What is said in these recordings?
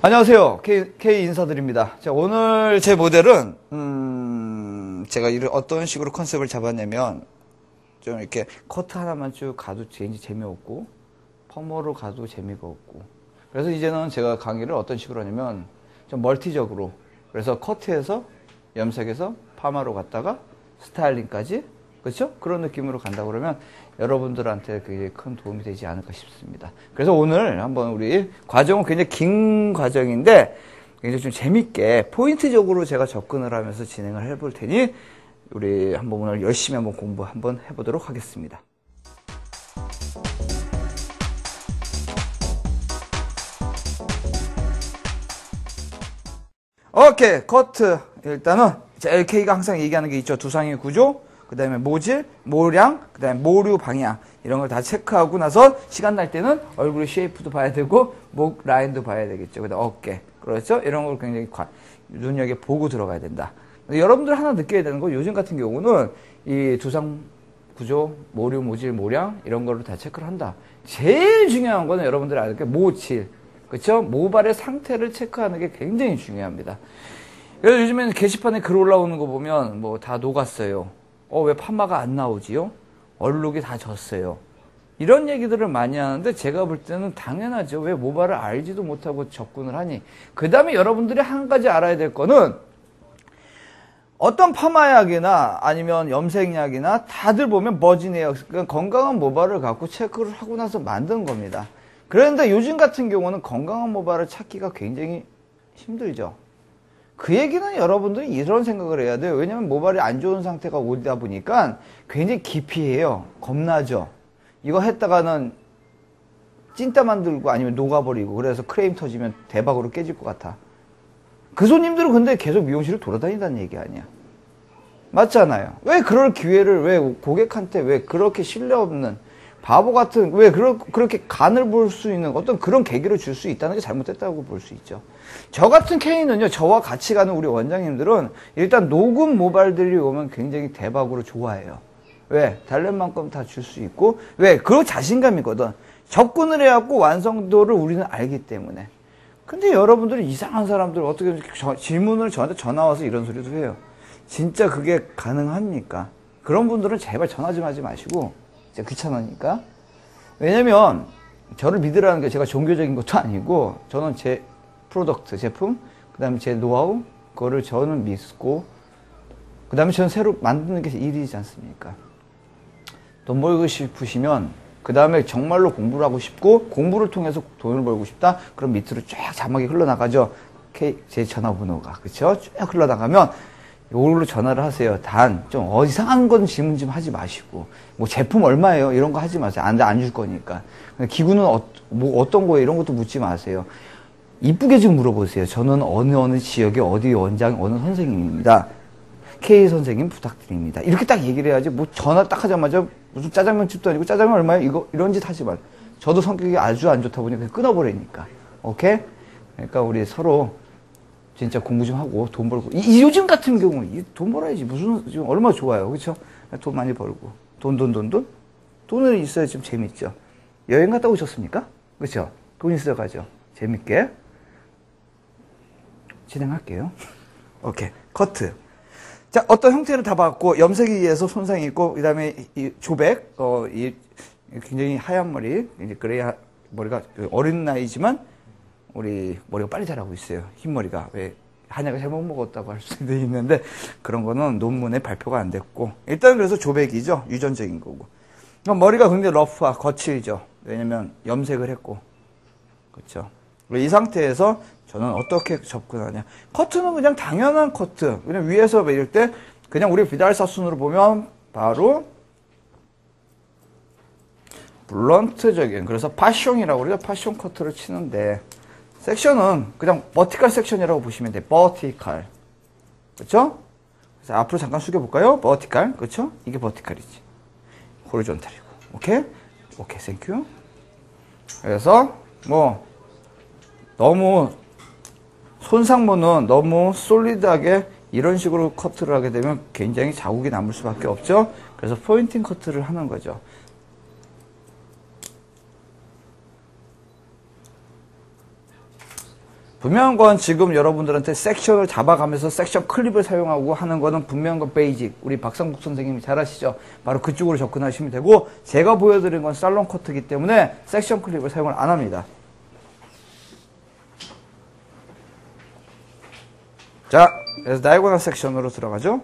안녕하세요. K 인사드립니다. 자, 오늘 제 모델은, 제가 어떤 식으로 컨셉을 잡았냐면, 좀 이렇게 커트 하나만 쭉 가도 왠지 재미없고, 펌머로 가도 재미가 없고. 그래서 이제는 제가 강의를 어떤 식으로 하냐면, 좀 멀티적으로. 그래서 커트에서, 염색에서, 파마로 갔다가, 스타일링까지, 그렇죠? 그런 느낌으로 간다 그러면 여러분들한테 굉장히 큰 도움이 되지 않을까 싶습니다. 그래서 오늘 한번 우리 과정은 굉장히 긴 과정인데 굉장히 좀 재밌게 포인트적으로 제가 접근을 하면서 진행을 해볼 테니 우리 한번 오늘 열심히 한번 공부 한번 해보도록 하겠습니다. 오케이, 커트. 일단은 LK가 항상 얘기하는 게 있죠. 두상의 구조, 그 다음에 모질, 모량, 그 다음에 모류 방향 이런 걸 다 체크하고 나서 시간 날 때는 얼굴의 쉐이프도 봐야 되고 목 라인도 봐야 되겠죠. 그 다음 어깨, 그렇죠? 이런 걸 굉장히 눈여겨보고 들어가야 된다. 여러분들 하나 느껴야 되는 거, 요즘 같은 경우는 이 두상 구조, 모류, 모질, 모량 이런 걸로 다 체크를 한다. 제일 중요한 거는 여러분들이 알게 모질, 그렇죠? 모발의 상태를 체크하는 게 굉장히 중요합니다. 그래서 요즘에는 게시판에 글 올라오는 거 보면 뭐 다 녹았어요. 왜 파마가 안 나오지요? 얼룩이 다 졌어요. 이런 얘기들을 많이 하는데 제가 볼 때는 당연하죠. 왜 모발을 알지도 못하고 접근을 하니? 그 다음에 여러분들이 한 가지 알아야 될 거는 어떤 파마약이나 아니면 염색약이나 다들 보면 머지네요. 그러니까 건강한 모발을 갖고 체크를 하고 나서 만든 겁니다. 그런데 요즘 같은 경우는 건강한 모발을 찾기가 굉장히 힘들죠. 그 얘기는 여러분들이 이런 생각을 해야 돼요. 왜냐면 모발이 안 좋은 상태가 오다 보니까 굉장히 기피해요. 겁나죠. 이거 했다가는 찐따 만들고 아니면 녹아버리고 그래서 크레임 터지면 대박으로 깨질 것 같아. 그 손님들은 근데 계속 미용실을 돌아다닌다는 얘기 아니야. 맞잖아요. 왜 그럴 기회를 왜 고객한테 왜 그렇게 신뢰 없는 바보 같은 왜 그렇게 간을 볼 수 있는 어떤 그런 계기를 줄 수 있다는 게 잘못됐다고 볼 수 있죠. 저 같은 케이는요, 저와 같이 가는 우리 원장님들은 일단 녹음 모발들이 오면 굉장히 대박으로 좋아해요. 왜? 달랠 만큼 다 줄 수 있고, 왜? 그거 자신감이거든. 접근을 해갖고 완성도를 우리는 알기 때문에. 근데 여러분들이 이상한 사람들 어떻게 질문을 저한테 전화 와서 이런 소리도 해요. 진짜 그게 가능합니까? 그런 분들은 제발 전화 좀 하지 마시고, 진짜 귀찮으니까. 왜냐면, 저를 믿으라는 게 제가 종교적인 것도 아니고, 저는 제 프로덕트, 제품, 그 다음에 제 노하우, 그거를 저는 믿고, 그 다음에 저는 새로 만드는 게 일이지 않습니까? 돈 벌고 싶으시면, 그 다음에 정말로 공부를 하고 싶고, 공부를 통해서 돈을 벌고 싶다? 그럼 밑으로 쫙 자막이 흘러나가죠. 제 전화번호가. 그쵸? 쫙 흘러나가면, 이걸로 전화를 하세요. 단, 좀 이상한 건 질문 좀 하지 마시고, 뭐 제품 얼마예요? 이런 거 하지 마세요. 안 줄 거니까. 기구는 어떤 거예요? 이런 것도 묻지 마세요. 이쁘게 좀 물어보세요. 저는 어느 지역의 어디 원장, 어느 선생님입니다. K 선생님 부탁드립니다. 이렇게 딱 얘기를 해야지, 뭐 전화 딱 하자마자 무슨 짜장면집도 아니고 짜장면 얼마예요? 이런 짓 하지 말. 저도 성격이 아주 안 좋다 보니까 끊어버리니까. 오케이? 그러니까 우리 서로 진짜 공부 좀 하고 돈 벌고. 요즘 같은 경우, 돈 벌어야지. 지금 얼마나 좋아요. 그쵸? 돈 많이 벌고. 돈은 있어야 좀 재밌죠. 여행 갔다 오셨습니까? 그쵸? 돈 있어야 가죠. 재밌게. 진행할게요. 오케이. 커트. 자, 어떤 형태를 다 봤고, 염색에 의해서 손상이 있고, 그 다음에 이 조백, 굉장히 하얀 머리, 이제 그레이 머리가 어린 나이지만, 우리 머리가 빨리 자라고 있어요. 흰머리가. 왜 한약을 잘못 먹었다고 할 수도 있는데, 그런 거는 논문에 발표가 안 됐고, 일단 그래서 조백이죠. 유전적인 거고. 머리가 굉장히 러프하, 거칠죠. 왜냐면 염색을 했고. 그렇죠. 이 상태에서 저는 어떻게 접근하냐. 커트는 그냥 당연한 커트. 그냥 위에서 이럴 때 그냥 우리 비달사순으로 보면 바로 블런트적인, 그래서 파숑이라고 그러죠. 파숑 커트를 치는데 섹션은 그냥 버티컬 섹션이라고 보시면 돼요. 버티컬. 그렇죠? 그래서 앞으로 잠깐 숙여볼까요? 버티컬. 그렇죠? 이게 버티컬이지. 호리존탈이고. 오케이? 오케이, 땡큐. 그래서 너무 손상모는 너무 솔리드하게 이런 식으로 커트를 하게 되면 굉장히 자국이 남을 수밖에 없죠. 그래서 포인팅 커트를 하는 거죠. 분명한 건 지금 여러분들한테 섹션을 잡아가면서 섹션 클립을 사용하고 하는 거는 분명한 건 베이직. 우리 박상국 선생님이 잘 아시죠? 바로 그쪽으로 접근하시면 되고, 제가 보여드린 건 살롱 커트이기 때문에 섹션 클립을 사용을 안 합니다. 자, 그래서 다이고널 섹션으로 들어가죠.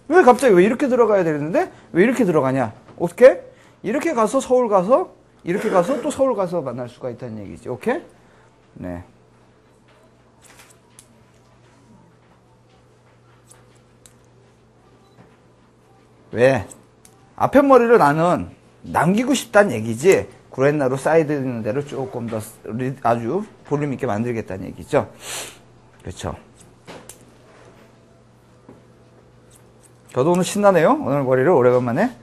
왜 갑자기 왜 이렇게 들어가야 되는데 왜 이렇게 들어가냐? 어떻게? 이렇게 가서 서울 가서 이렇게 가서 또 서울 가서 만날 수가 있다는 얘기지. 오케이? 네. 왜? 앞에 머리를 나는 남기고 싶다는 얘기지. 구렛나루 사이드 있는 데를 조금 더 아주 볼륨 있게 만들겠다는 얘기죠. 그렇죠. 저도 오늘 신나네요. 오늘 머리를 오래간만에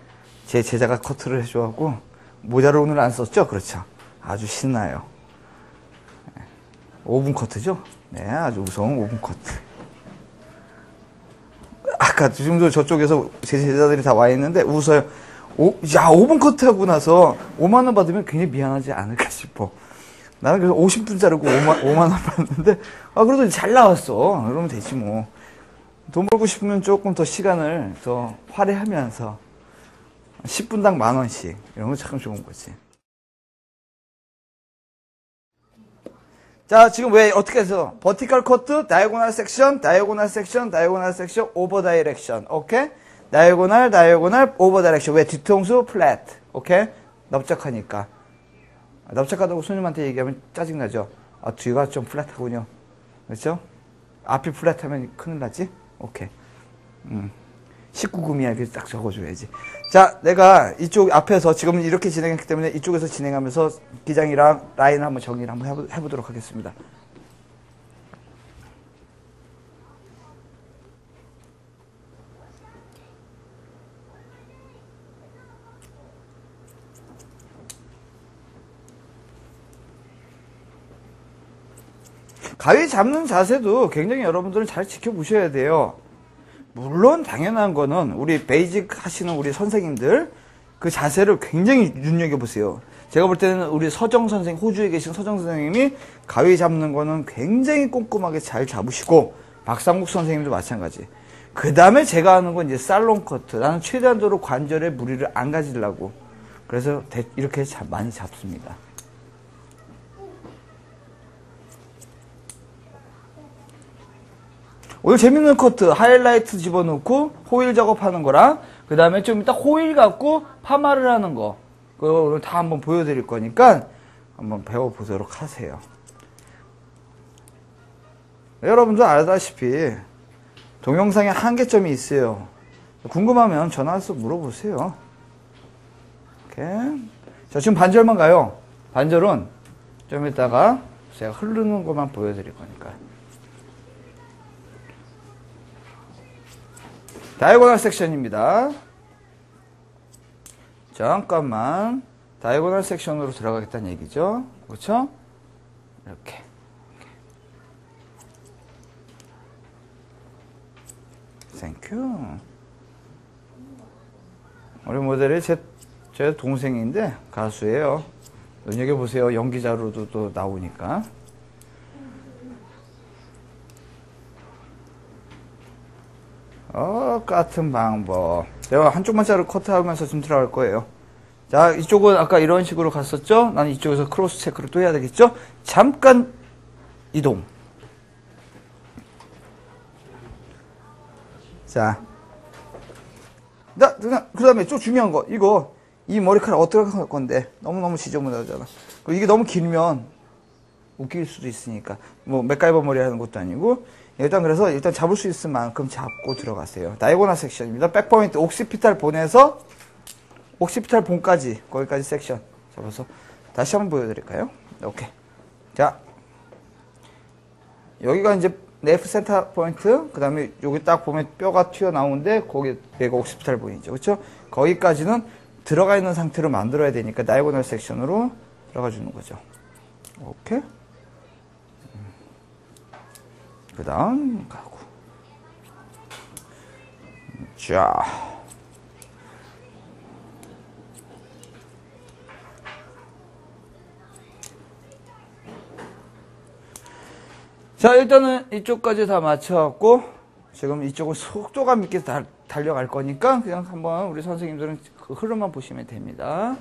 제 제자가 커트를 해줘갖고 모자를 오늘 안 썼죠? 그렇죠. 아주 신나요. 5분 커트죠? 네, 아주 무서운 5분 커트. 아까 지금도 저쪽에서 제 제자들이 다 와 있는데 웃어요. 야, 5분 커트하고 나서 5만 원 받으면 굉장히 미안하지 않을까 싶어. 나는 그래서 50분 자르고 5만 원 받는데, 그래도 잘 나왔어. 그러면 되지 뭐. 돈 벌고 싶으면 조금 더 시간을 더 할애하면서 10분당 10,000원씩 이런 거 참 좋은 거지. 자, 지금 왜 어떻게 해서 버티컬 커트, 다이고널 섹션, 다이고널 섹션, 다이고널 섹션, 오버 다이렉션. 오케이? 다이고널, 다이고널, 오버 다이렉션. 왜 뒤통수 플랫. 오케이? 넓적하니까. 넓적하다고 손님한테 얘기하면 짜증나죠. 뒤가 좀 플랫하군요. 그렇죠? 앞이 플랫하면 큰일 나지? 오케이. 19금이야. 이렇게 딱 적어줘야지. 자, 내가 이쪽 앞에서 지금 이렇게 진행했기 때문에 이쪽에서 진행하면서 기장이랑 라인 한번 정리를 한번 해보도록 하겠습니다. 가위 잡는 자세도 굉장히 여러분들은 잘 지켜보셔야 돼요. 물론 당연한 거는 우리 베이직 하시는 우리 선생님들 그 자세를 굉장히 눈여겨보세요. 제가 볼 때는 우리 서정 선생님, 호주에 계신 서정 선생님이 가위 잡는 거는 굉장히 꼼꼼하게 잘 잡으시고, 박상국 선생님도 마찬가지. 그 다음에 제가 하는 건 이제 살롱 커트. 나는 최대한도로 관절에 무리를 안 가지려고. 그래서 이렇게 많이 잡습니다. 오늘 재밌는 커트, 하이라이트 집어넣고 호일 작업하는 거랑 그 다음에 좀 이따 호일 갖고 파마를 하는 거, 그거 오늘 다 한번 보여드릴 거니까 한번 배워보도록 하세요. 여러분도 알다시피 동영상에 한계점이 있어요. 궁금하면 전화해서 물어보세요. 오케이. 자, 지금 반절만 가요. 반절은 좀 이따가 제가 흐르는 것만 보여드릴 거니까. 다이고널 섹션입니다. 잠깐만. 다이고널 섹션으로 들어가겠다는 얘기죠. 그렇죠? 이렇게. 땡큐. 우리 모델이 제 동생인데 가수예요. 눈여겨보세요. 연기자로도 또 나오니까. 같은 방법. 내가 한쪽만 자르 커트하면서 좀 들어갈 거예요. 자, 이쪽은 아까 이런 식으로 갔었죠? 나는 이쪽에서 크로스 체크를 또 해야 되겠죠? 잠깐 이동. 자. 그 다음에 좀 중요한 거. 이 머리카락 어떻게 할 건데? 너무너무 지저분하잖아. 이게 너무 길면 웃길 수도 있으니까. 뭐, 맥가이버 머리 하는 것도 아니고. 그래서 일단 잡을 수 있을 만큼 잡고 들어가세요. 다이고널 섹션입니다. 백포인트, 옥시피탈 본에서 옥시피탈 본까지, 거기까지 섹션 잡아서 다시 한번 보여드릴까요? 오케이. 자, 여기가 이제 네프 센터 포인트, 그 다음에 여기 딱 보면 뼈가 튀어나오는데, 거기 내가 옥시피탈 본이죠. 그쵸? 거기까지는 들어가 있는 상태로 만들어야 되니까 다이고널 섹션으로 들어가 주는 거죠. 오케이. 그 다음 가고. 자, 자, 일단은 이쪽까지 다 맞춰갖고, 지금 이쪽은 속도감 있게 달려갈 거니까, 그냥 한번 우리 선생님들은 그 흐름만 보시면 됩니다.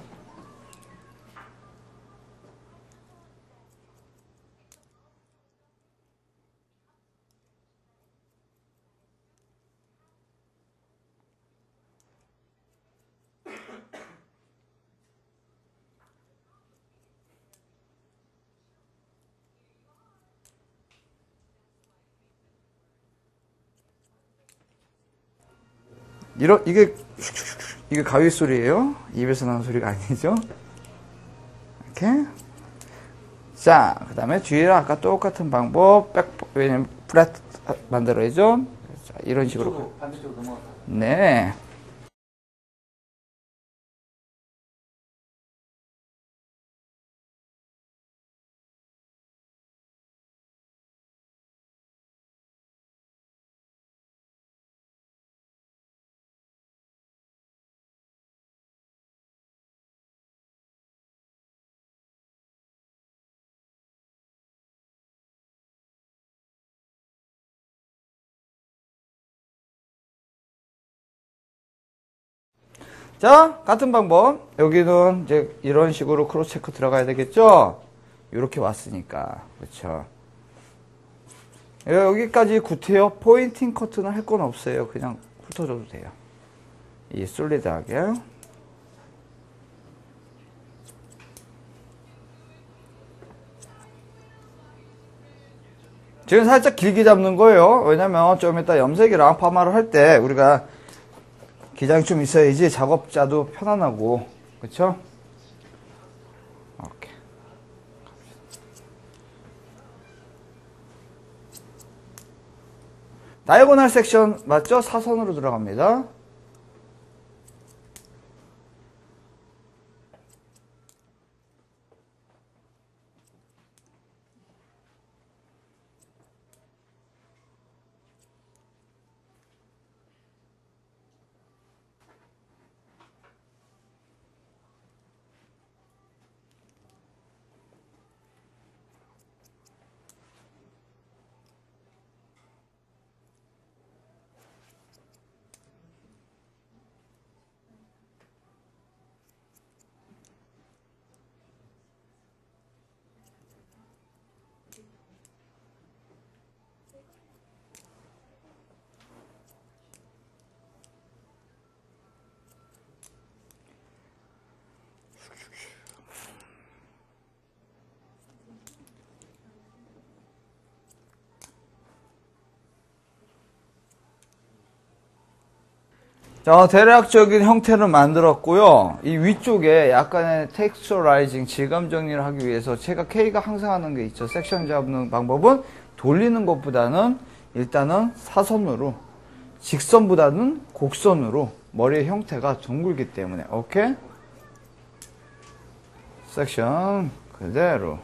이게 가위 소리예요. 입에서 나는 소리가 아니죠. 이렇게. 자, 그 다음에 뒤에 아까 똑같은 방법, 왜냐면 플랫 만들어야죠. 자, 이런 식으로. 반대쪽으로 넘어가. 네. 자, 같은 방법. 여기는 이제 이런 식으로 크로스 체크 들어가야 되겠죠? 이렇게 왔으니까. 그렇죠. 여기까지 구태여 포인팅 커트는 할 건 없어요. 그냥 훑어줘도 돼요. 이 솔리드하게. 지금 살짝 길게 잡는 거예요. 왜냐면 좀 이따 염색이랑 파마를 할 때 우리가 기장이 좀 있어야지 작업자도 편안하고, 그쵸? 오케이. 다이고널 섹션 맞죠? 사선으로 들어갑니다. 자, 대략적인 형태를 만들었고요. 이 위쪽에 약간의 텍스처라이징, 질감 정리를 하기 위해서 K가 항상 하는 게 있죠. 섹션 잡는 방법은 돌리는 것보다는 일단은 사선으로, 직선보다는 곡선으로 머리의 형태가 둥글기 때문에. 오케이? 섹션 그대로.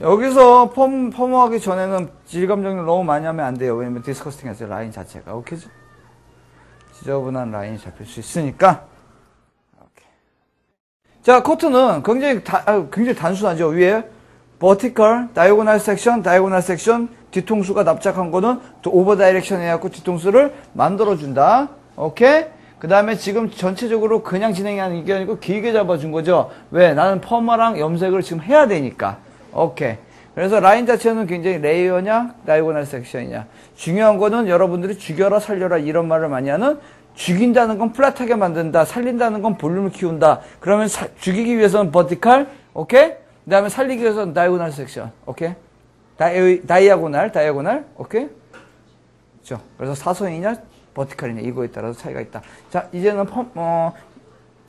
여기서 펌하기 전에는 질감 정리를 너무 많이 하면 안 돼요. 왜냐면 디스커스팅 해서 라인 자체가. 오케이? 지저분한 라인이 잡힐 수 있으니까. 오케이. 자, 커트는 굉장히 단순하죠. 위에 vertical, diagonal section, 뒤통수가 납작한 거는 또 오버 다이렉션 해갖고 뒤통수를 만들어준다. 오케이? 그 다음에 지금 전체적으로 그냥 진행하는 게 아니고 길게 잡아준 거죠. 왜? 나는 펌마랑 염색을 지금 해야 되니까. 오케이. 그래서 라인 자체는 굉장히 레이어냐, 다이고널 섹션이냐. 중요한 거는 여러분들이 죽여라, 살려라 이런 말을 많이 하는, 죽인다는 건 플랫하게 만든다, 살린다는 건 볼륨을 키운다. 그러면 죽이기 위해서는 버티칼, 오케이? 그 다음에 살리기 위해서는 다이고널 섹션, 오케이? 다이아고날, 오케이? 그렇죠. 그래서 사선이냐, 버티칼이냐 이거에 따라서 차이가 있다. 자, 이제는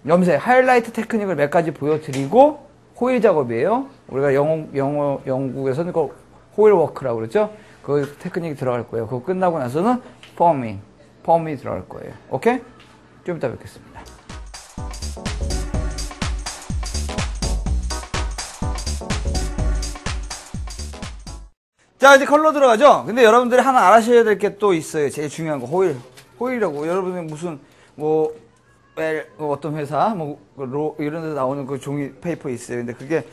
염색, 하이라이트 테크닉을 몇 가지 보여드리고, 호일 작업이에요. 우리가 영국에서는 그 호일 워크라고 그러죠. 그 테크닉이 들어갈 거예요. 그거 끝나고 나서는 펌이 들어갈 거예요. 오케이? 좀 이따 뵙겠습니다. 자, 이제 컬러 들어가죠? 근데 여러분들이 하나 알아셔야 될 게 또 있어요. 제일 중요한 거, 호일이라고. 여러분이 무슨, 뭐, 어떤 회사, 이런 데서 나오는 그 종이 페이퍼 있어요. 근데 그게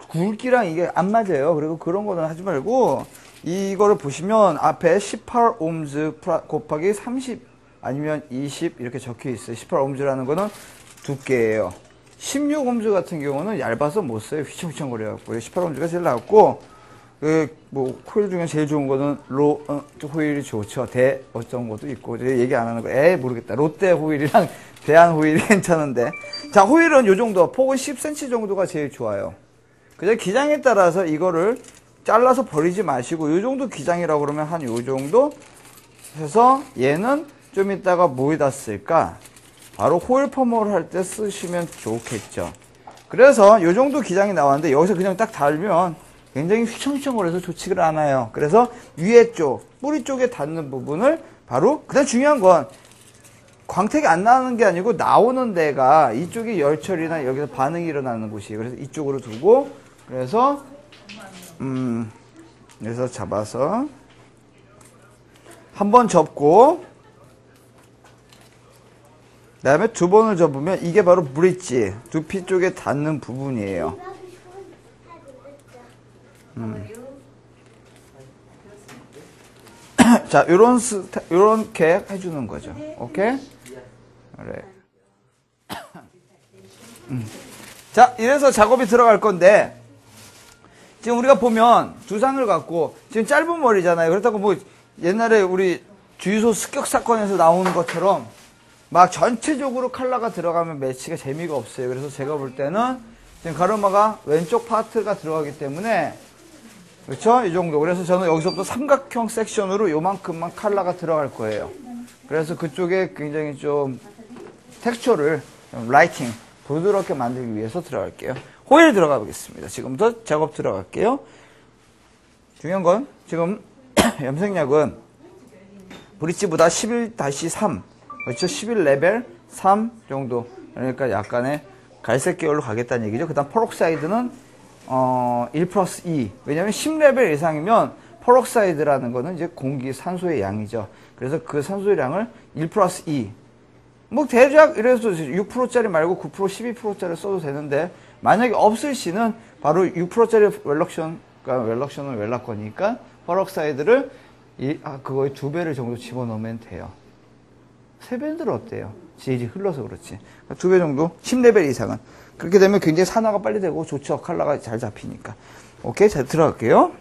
굵기랑 이게 안 맞아요. 그리고 그런 거는 하지 말고, 이거를 보시면 앞에 18옴즈 곱하기 30 아니면 20 이렇게 적혀 있어요. 18옴즈라는 거는 두께예요. 16옴즈 같은 경우는 얇아서 못 써요. 휘청휘청거려갖고. 18옴즈가 제일 낫고, 호일 중에 제일 좋은 거는 호일이 좋죠. 어떤 것도 있고. 얘기 안 하는 거. 모르겠다. 롯데 호일이랑 대한 호일이 괜찮은데. 자, 호일은 요 정도. 폭은 10cm 정도가 제일 좋아요. 그냥 기장에 따라서 이거를 잘라서 버리지 마시고, 요 정도 기장이라고 그러면 한 요 정도 해서 얘는 좀 이따가 뭐에다 쓸까? 바로 호일 펌을 할 때 쓰시면 좋겠죠. 그래서 요 정도 기장이 나왔는데 여기서 그냥 딱 달면 굉장히 휘청휘청거려서 좋지가 않아요. 그래서 위에 쪽, 뿌리 쪽에 닿는 부분을 바로, 그다음 중요한 건 광택이 안 나는 게 아니고 나오는 데가 이쪽이 열처리나 여기서 반응이 일어나는 곳이에요. 그래서 이쪽으로 두고, 그래서 잡아서 한 번 접고, 그 다음에 두 번을 접으면 이게 바로 브릿지, 두피 쪽에 닿는 부분이에요. 자, 요렇게 해주는 거죠. 오케이? 그래. 자, 이래서 작업이 들어갈 건데, 지금 우리가 보면 두상을 갖고, 지금 짧은 머리잖아요. 그렇다고 뭐, 옛날에 우리 주유소 습격 사건에서 나오는 것처럼, 막 전체적으로 컬러가 들어가면 매치가 재미가 없어요. 그래서 제가 볼 때는, 지금 가르마가 왼쪽 파트가 들어가기 때문에, 그렇죠? 이 정도. 그래서 저는 여기서부터 삼각형 섹션으로 요만큼만 컬러가 들어갈 거예요. 그래서 그쪽에 굉장히 좀 텍스처를, 라이팅, 부드럽게 만들기 위해서 들어갈게요. 호일 들어가 보겠습니다. 지금부터 작업 들어갈게요. 중요한 건 지금 염색약은 브릿지보다 11-3, 그렇죠? 11레벨 3 정도. 그러니까 약간의 갈색 계열로 가겠다는 얘기죠. 그 다음 퍼록사이드는 1+2. 왜냐면 10레벨 이상이면 퍼록사이드라는 거는 이제 공기, 산소의 양이죠. 그래서 그 산소의 양을 1+2. 뭐 대략 이래서 6%짜리 말고 9%, 12%짜리 써도 되는데, 만약에 없을 시는 바로 6%짜리 웰럭션, 그러니까 웰럭션은 웰락거니까 퍼록사이드를 그거의 2배를 정도 집어넣으면 돼요. 3배는 어때요? 질이 흘러서 그렇지. 2배 정도? 10레벨 이상은. 그렇게 되면 굉장히 산화가 빨리 되고 좋죠. 컬러가 잘 잡히니까. 오케이, 잘 들어갈게요.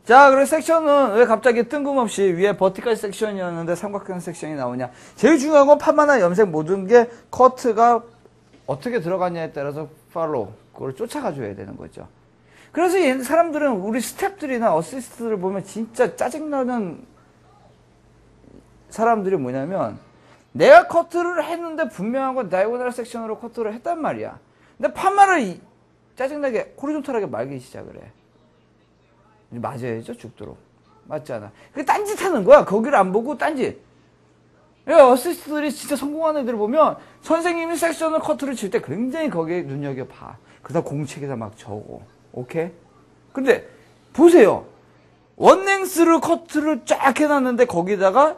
자, 그리고 섹션은 왜 갑자기 뜬금없이 위에 버티컬 섹션이었는데 삼각형 섹션이 나오냐. 제일 중요한 건 파마나 염색 모든 게 커트가 어떻게 들어가냐에 따라서 그걸 쫓아가줘야 되는 거죠. 그래서 사람들은, 우리 스태프들이나 어시스트를 보면 진짜 짜증나는 사람들이 뭐냐면, 내가 커트를 했는데 분명한 건 다이고널 섹션으로 커트를 했단 말이야. 근데 파마를 짜증나게 호리존탈하게 말기 시작을 해. 맞아야죠, 죽도록. 맞잖아. 그게 딴짓하는 거야. 거기를 안 보고 딴짓. 어시스트들이 진짜 성공하는 애들 보면 선생님이 섹션을 커트를 칠 때 굉장히 거기에 눈여겨봐. 그다음 공책에다 막 적어. 오케이? 근데 보세요. 원랭스를 커트를 쫙 해놨는데 거기다가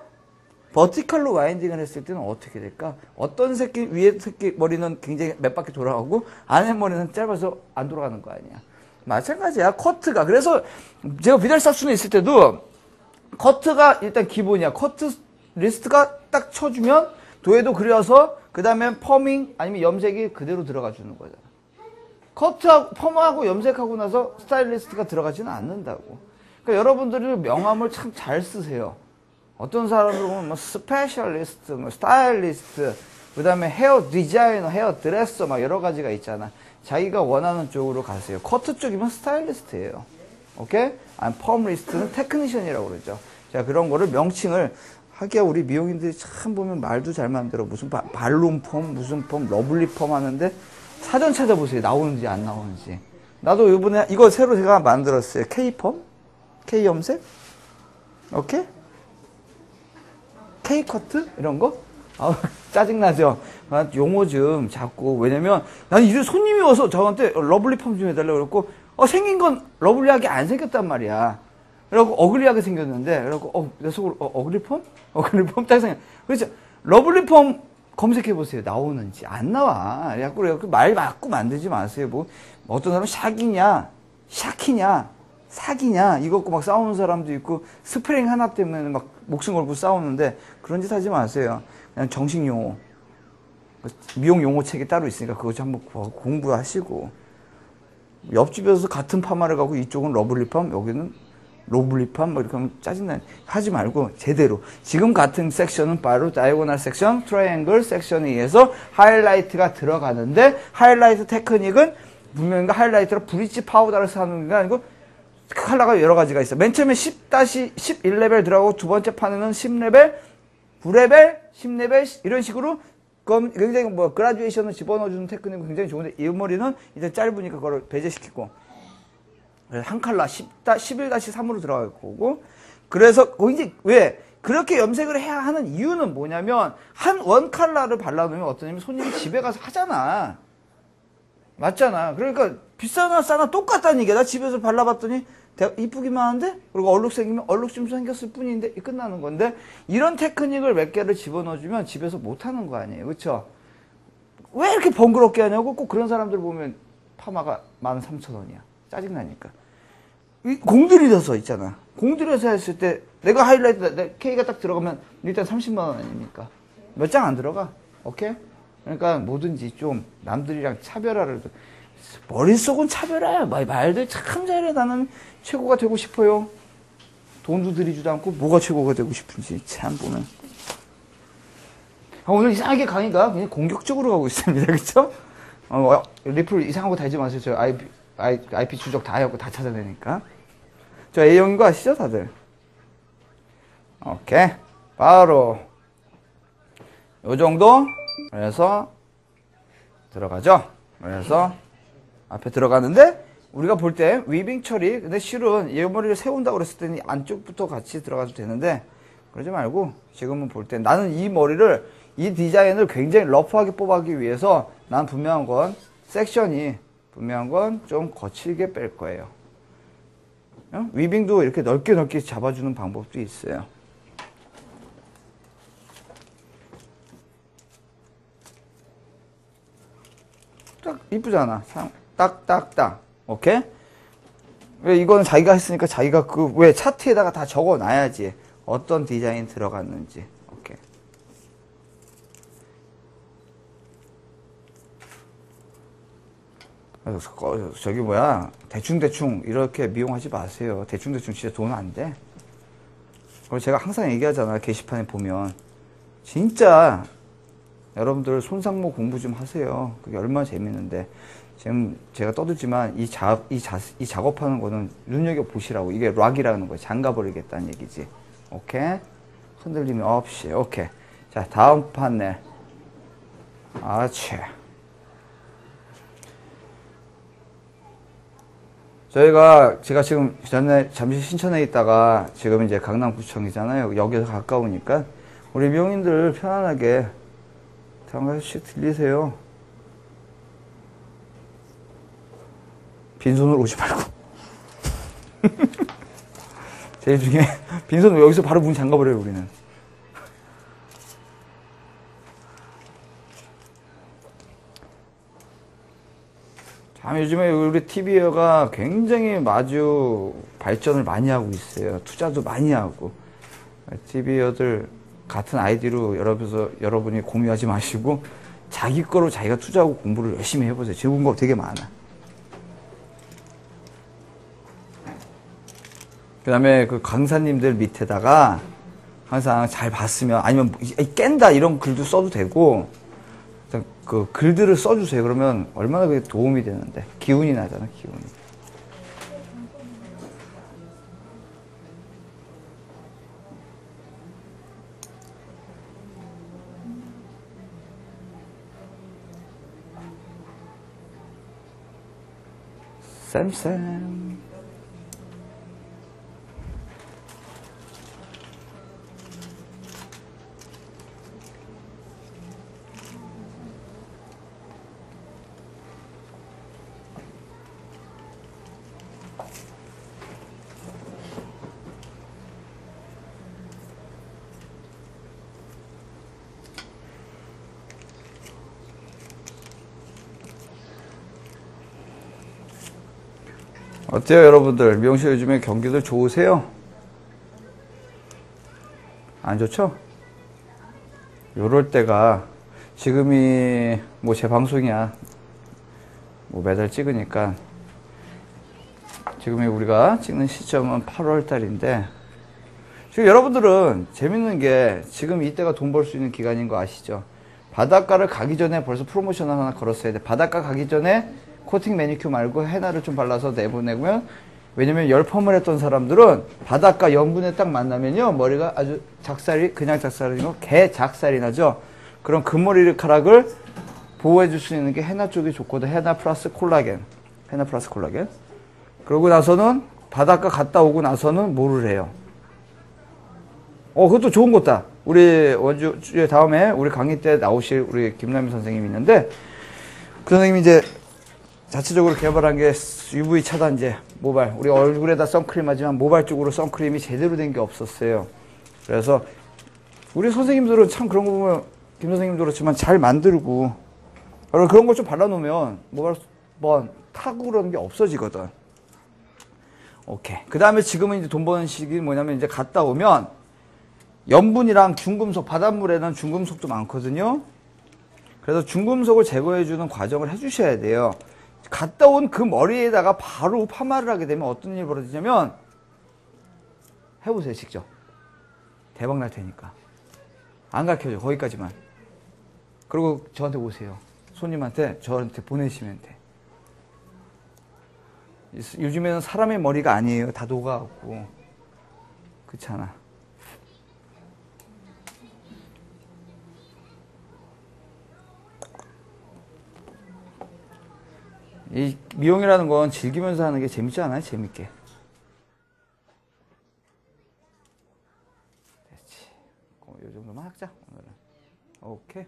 버티컬로 와인딩을 했을 때는 어떻게 될까? 어떤 새끼, 위에 새끼 머리는 굉장히 몇 바퀴 돌아가고 안에 머리는 짧아서 안 돌아가는 거 아니야. 마찬가지야. 커트가. 그래서 제가 비달 삭순에 있을 때도 커트가 일단 기본이야. 커트 리스트가 딱 쳐주면 도에도 그려서 그 다음에 펌밍 아니면 염색이 그대로 들어가 주는 거잖아. 커트하고 펌하고 염색하고 나서 스타일리스트가 들어가지는 않는다고. 그러니까 여러분들이 명함을 참 잘 쓰세요. 어떤 사람들 보면 뭐 스페셜리스트, 뭐 스타일리스트, 그 다음에 헤어 디자이너, 헤어 드레서 막 여러 가지가 있잖아. 자기가 원하는 쪽으로 가세요. 커트 쪽이면 스타일리스트예요. 오케이? 아니 펌 리스트는 테크니션이라고 그러죠. 자, 그런 거를 명칭을 하기야 우리 미용인들이 참 보면 말도 잘 만들어. 무슨 발룸 펌, 무슨 펌, 러블리 펌 하는데 사전 찾아보세요. 나오는지 안 나오는지. 나도 이번에 이거 새로 제가 만들었어요. K-펌? K-염색? 오케이? K-커트? 이런 거? 짜증나죠? 용어 좀 자꾸. 왜냐면 난 이제 손님이 와서 저한테 러블리 펌 좀 해달라고 그랬고 생긴 건 러블리하게 안 생겼단 말이야. 그래갖고 어글리하게 생겼는데, 그래갖고, 내 속으로, 어글리펌? 어글리펌? 딱 생각. 그렇죠. 러블리펌 검색해보세요. 나오는지. 안 나와. 그래갖고 말 맞고 만들지 마세요. 뭐, 어떤 사람은 샥이냐, 샤키냐, 사기냐, 이거 갖고 막 싸우는 사람도 있고, 스프링 하나 때문에 막 목숨 걸고 싸우는데, 그런 짓 하지 마세요. 그냥 정식 용어. 미용 용어 책이 따로 있으니까 그거 좀 한번 공부하시고. 옆집에서 같은 파마를 가고 이쪽은 러블리펌, 여기는 로블리펌, 뭐 이렇게 하면 짜증나. 하지 말고, 제대로. 지금 같은 섹션은 바로 다이고널 섹션, 트라이앵글 섹션에 의해서 하이라이트가 들어가는데, 하이라이트 테크닉은 분명히 하이라이트로 브릿지 파우더를 사는 게 아니고, 컬러가 여러 가지가 있어. 맨 처음에 11레벨 들어가고 두 번째 판에는 10레벨, 9레벨, 10레벨 이런 식으로 그럼 굉장히 뭐 그라듀에이션을 집어넣어주는 테크닉은 굉장히 좋은데 이 머리는 이제 짧으니까 그걸 배제시키고 그래서 한 컬러 11-3으로 들어갈 거고 그래서 이제 왜 그렇게 염색을 해야 하는 이유는 뭐냐면 원 컬러를 발라놓으면 어떠냐면 손님이 집에 가서 하잖아. 맞잖아. 그러니까 비싸나 싸나 똑같다는 얘기야. 나 집에서 발라봤더니 이쁘기만 한데? 그리고 얼룩 생기면 얼룩 좀 생겼을 뿐인데 끝나는 건데 이런 테크닉을 몇 개를 집어넣어주면 집에서 못하는 거 아니에요. 그쵸? 왜 이렇게 번거롭게 하냐고 꼭 그런 사람들 보면 파마가 13,000원이야. 짜증나니까. 공들여서 있잖아. 공들여서 했을 때 내가 하이라이트 K가 딱 들어가면 일단 30만 원 아닙니까? 몇 장 안 들어가. 오케이? 그러니까 뭐든지 좀 남들이랑 차별화를 머릿속은 차별화야. 말들 참 잘해. 나는 최고가 되고 싶어요. 돈도 들이지도 않고 뭐가 최고가 되고 싶은지 참 보면. 오늘 이상하게 강의가 그냥 공격적으로 가고 있습니다. 그쵸? 리플 이상한 거 달지 마세요. 저 IP 추적 다 하고 다 찾아내니까. 저 A형인 거 아시죠 다들? 오케이. 바로 요 정도. 그래서 들어가죠. 그래서 앞에 들어가는데 우리가 볼 때 위빙 처리 근데 실은 이 머리를 세운다고 그랬을 때는 안쪽부터 같이 들어가도 되는데 그러지 말고 지금은 볼 때 나는 이 머리를 이 디자인을 굉장히 러프하게 뽑아가기 위해서 난 분명한 건 섹션이 분명한 건 좀 거칠게 뺄 거예요. 위빙도 이렇게 넓게 잡아주는 방법도 있어요. 딱 이쁘잖아. 딱딱딱. 오케이? 왜 이거는 자기가 했으니까 자기가 왜 차트에다가 다 적어 놔야지. 어떤 디자인 들어갔는지. 오케이. 저기 뭐야. 대충 이렇게 미용하지 마세요. 대충 진짜 돈 안 돼. 그리고 제가 항상 얘기하잖아. 게시판에 보면. 진짜 여러분들 손상모 공부 좀 하세요. 그게 얼마나 재밌는데. 지금 제가 떠들지만 이 작업하는 거는 눈여겨보시라고. 이게 락이라는 거예요. 잠가버리겠다는 얘기지. 오케이? 흔들림이 없이. 오케이. 자, 다음 판넬. 제가 지금 전에 잠시 신천에 있다가 지금 이제 강남구청이잖아요. 여기서 가까우니까 우리 미용인들 편안하게 한 가지씩 들리세요. 빈손으로 오지 말고. 제일 중요해. 빈손으로 여기서 바로 문 잠가버려요, 우리는. 참 요즘에 우리 TV가 굉장히 마주 발전을 많이 하고 있어요. 투자도 많이 하고. TV들 같은 아이디로 여러분이 공유하지 마시고 자기 거로 자기가 투자하고 공부를 열심히 해보세요. 좋은 거 되게 많아. 그 다음에 그 강사님들 밑에다가 항상 잘 봤으면 아니면 깬다 이런 글도 써도 되고 그 글들을 써주세요. 그러면 얼마나 그게 도움이 되는데 기운이 나잖아. 기운이. 쌤. 어때요, 여러분들? 미용실 요즘에 경기들 좋으세요? 안 좋죠? 요럴 때가 지금이 뭐 제 방송이야. 뭐 매달 찍으니까 지금이 우리가 찍는 시점은 8월 달인데 지금 여러분들은 재밌는 게 지금 이때가 돈 벌 수 있는 기간인 거 아시죠? 바닷가를 가기 전에 벌써 프로모션을 하나 걸었어야 돼. 바닷가 가기 전에 코팅 매니큐어 말고 헤나를 좀 발라서 내보내면, 왜냐면 열펌을 했던 사람들은 바닷가 염분에 딱 만나면요 머리가 아주 작살이, 그냥 작살이 아니고 개 작살이 나죠. 그럼 그 머리카락을 보호해 줄 수 있는 게 헤나 쪽이 좋거든. 헤나 플러스 콜라겐. 헤나 플러스 콜라겐. 그러고 나서는 바닷가 갔다 오고 나서는 뭐를 해요? 그것도 좋은 거다. 우리 원주에 다음에 우리 강의 때 나오실 우리 김남희 선생님이 있는데, 그 선생님이 이제 자체적으로 개발한 게 UV 차단제, 모발. 우리 얼굴에다 선크림 하지만 모발 쪽으로 선크림이 제대로 된 게 없었어요. 그래서 우리 선생님들은 참 그런 거 보면, 김 선생님도 그렇지만 잘 만들고, 그런 거 좀 발라놓으면 모발 뭐 타고 그러는 게 없어지거든. 오케이. 그 다음에 지금은 이제 돈 버는 시기 뭐냐면, 이제 갔다 오면 염분이랑 중금속, 바닷물에는 중금속도 많거든요. 그래서 중금속을 제거해주는 과정을 해주셔야 돼요. 갔다 온 그 머리에다가 바로 파마를 하게 되면 어떤 일이 벌어지냐면, 해보세요, 직접. 대박 날 테니까. 안 가르쳐줘, 거기까지만. 그리고 저한테 오세요. 손님한테 저한테 보내시면 돼. 요즘에는 사람의 머리가 아니에요. 다 녹아갖고. 그렇잖아. 이 미용이라는 건 즐기면서 하는 게 재밌지 않아요? 재밌게. 됐지. 요 정도만 하자, 오늘은. 오케이.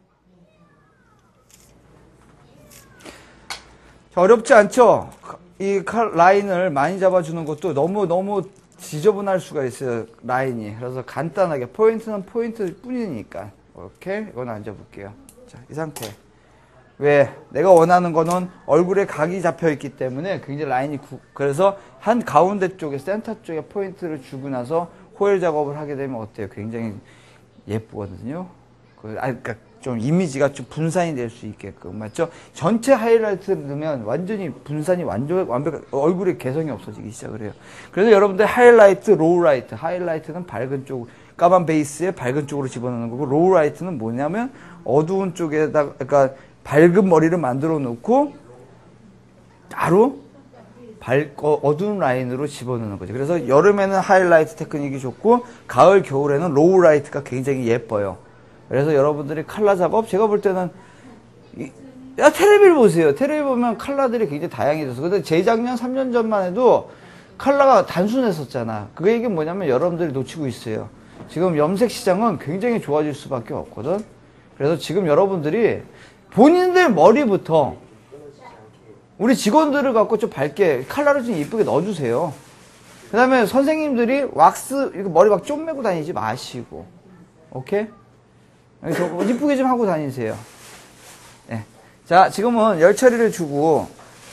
자, 어렵지 않죠? 이 라인을 많이 잡아주는 것도 너무 지저분할 수가 있어요, 라인이. 그래서 간단하게, 포인트는 포인트 뿐이니까. 오케이? 이건 앉아볼게요. 자, 이 상태. 왜? 내가 원하는 거는 얼굴에 각이 잡혀 있기 때문에 굉장히 라인이 그래서 한 가운데 쪽에, 센터 쪽에 포인트를 주고 나서 호일 작업을 하게 되면 어때요? 굉장히 예쁘거든요. 그러니까 좀 이미지가 좀 분산이 될 수 있게끔, 맞죠? 전체 하이라이트를 넣으면 완전히 분산이 완벽하게 얼굴에 개성이 없어지기 시작을 해요. 그래서 여러분들 하이라이트, 로우라이트, 하이라이트는 밝은 쪽, 까만 베이스에 밝은 쪽으로 집어넣는 거고, 로우라이트는 뭐냐면 어두운 쪽에다가, 그러니까 밝은 머리를 만들어 놓고 따로 어두운 라인으로 집어넣는 거죠. 그래서 여름에는 하이라이트 테크닉이 좋고, 가을, 겨울에는 로우라이트가 굉장히 예뻐요. 그래서 여러분들이 컬러 작업, 제가 볼 때는 텔레비를 보세요. 텔레비 보면 컬러들이 굉장히 다양해졌어. 근데 재작년 3년 전만 해도 컬러가 단순했었잖아. 그게 이게 뭐냐면 여러분들이 놓치고 있어요. 지금 염색 시장은 굉장히 좋아질 수밖에 없거든. 그래서 지금 여러분들이 본인들 머리부터 우리 직원들을 갖고 좀 밝게 컬러를 좀 이쁘게 넣어주세요. 그 다음에 선생님들이 왁스 머리 막 좀 매고 다니지 마시고, 오케이? 이쁘게 좀 하고 다니세요. 네. 자, 지금은 열 처리를 주고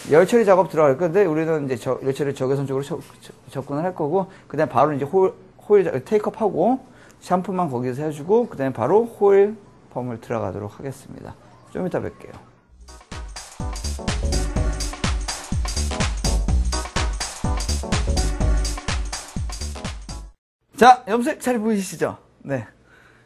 열 처리 작업 들어갈 건데, 우리는 이제 열 처리 적외선 쪽으로 접근을 할 거고, 그 다음에 바로 이제 호일 테이크업하고 샴푸만 거기서 해주고, 그 다음에 바로 호일 펌을 들어가도록 하겠습니다. 좀 이따 뵐게요. 자, 염색 잘 보이시죠? 네.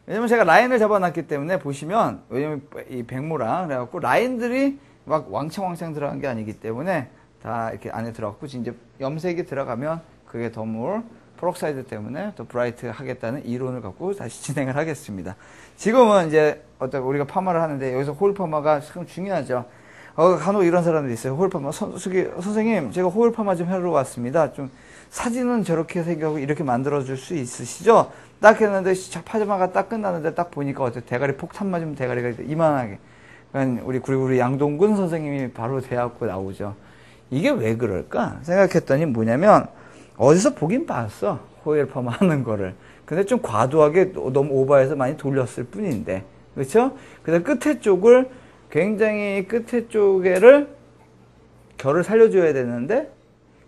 왜냐면 제가 라인을 잡아놨기 때문에 보시면, 왜냐면 이 백모랑 그래갖고 라인들이 막 왕창 들어간 게 아니기 때문에 다 이렇게 안에 들어갔고, 이제 염색이 들어가면 그게 더 more 프록사이드 때문에 더 브라이트 하겠다는 이론을 갖고 다시 진행을 하겠습니다. 지금은 이제 우리가 파마를 하는데, 여기서 호일 파마가 참 중요하죠. 간혹 이런 사람들이 있어요. 호일 파마. 선생님, 제가 호일 파마 좀 하러 왔습니다. 좀 사진은 저렇게 생겨고 이렇게 만들어줄 수 있으시죠? 딱 했는데 파자마가 딱 끝나는데 딱 보니까 어때요? 대가리 폭탄 맞으면 대가리가 이만하게. 그러니까 우리 양동근 선생님이 바로 대학교 나오죠. 이게 왜 그럴까 생각했더니 뭐냐면, 어디서 보긴 봤어, 호일 파마 하는 거를. 근데 좀 과도하게 너무 오버해서 많이 돌렸을 뿐인데, 그렇죠? 그다음 끝에 쪽을 굉장히, 끝에 쪽에를 결을 살려줘야 되는데